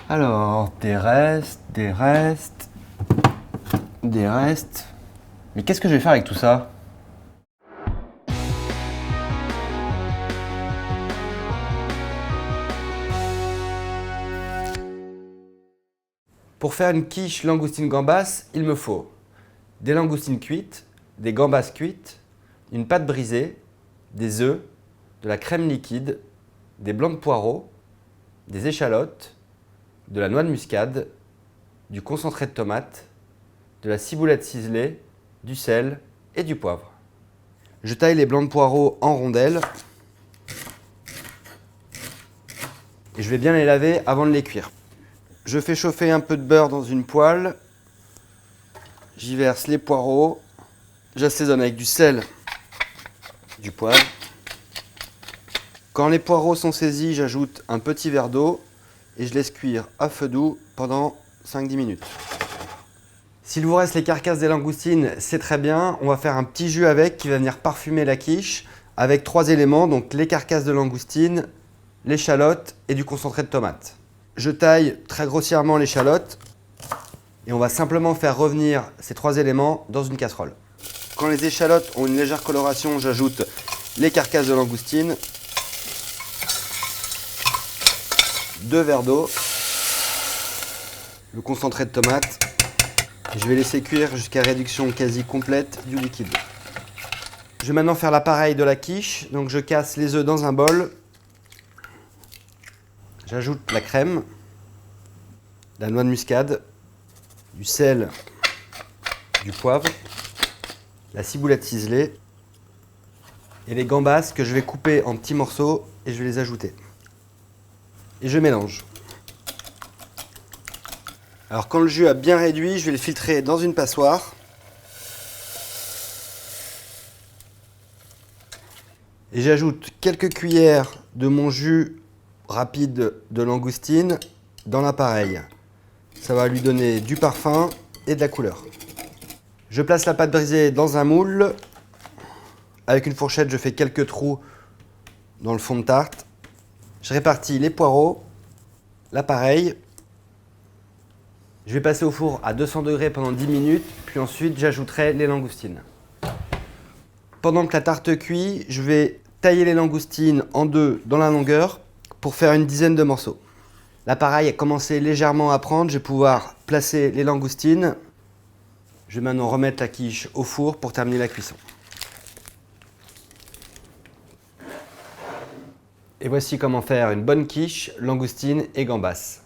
Alors, des restes, des restes, des restes. Mais qu'est-ce que je vais faire avec tout ça? Pour faire une quiche langoustine gambas, il me faut des langoustines cuites, des gambas cuites, une pâte brisée, des œufs, de la crème liquide, des blancs de poireaux, des échalotes, de la noix de muscade, du concentré de tomate, de la ciboulette ciselée, du sel et du poivre. Je taille les blancs de poireaux en rondelles et je vais bien les laver avant de les cuire. Je fais chauffer un peu de beurre dans une poêle, j'y verse les poireaux, j'assaisonne avec du sel, du poivre. Quand les poireaux sont saisis, j'ajoute un petit verre d'eau et je laisse cuire à feu doux pendant 5-10 minutes. S'il vous reste les carcasses des langoustines, c'est très bien. On va faire un petit jus avec qui va venir parfumer la quiche avec 3 éléments, donc les carcasses de langoustine, l'échalote et du concentré de tomate. Je taille très grossièrement l'échalote et on va simplement faire revenir ces 3 éléments dans une casserole. Quand les échalotes ont une légère coloration, j'ajoute les carcasses de langoustine, 2 verres d'eau, le concentré de tomate. Je vais laisser cuire jusqu'à réduction quasi complète du liquide. Je vais maintenant faire l'appareil de la quiche. Donc je casse les œufs dans un bol. J'ajoute la crème, la noix de muscade, du sel, du poivre, la ciboulette ciselée et les gambas que je vais couper en petits morceaux et je vais les ajouter. Et je mélange. Alors quand le jus a bien réduit, je vais le filtrer dans une passoire. Et j'ajoute quelques cuillères de mon jus rapide de langoustine dans l'appareil. Ça va lui donner du parfum et de la couleur. Je place la pâte brisée dans un moule. Avec une fourchette, je fais quelques trous dans le fond de tarte. Je répartis les poireaux, l'appareil. Je vais passer au four à 200 degrés pendant 10 minutes, puis ensuite j'ajouterai les langoustines. Pendant que la tarte cuit, je vais tailler les langoustines en deux dans la longueur pour faire une dizaine de morceaux. L'appareil a commencé légèrement à prendre, je vais pouvoir placer les langoustines. Je vais maintenant remettre la quiche au four pour terminer la cuisson. Et voici comment faire une bonne quiche, langoustine et gambas.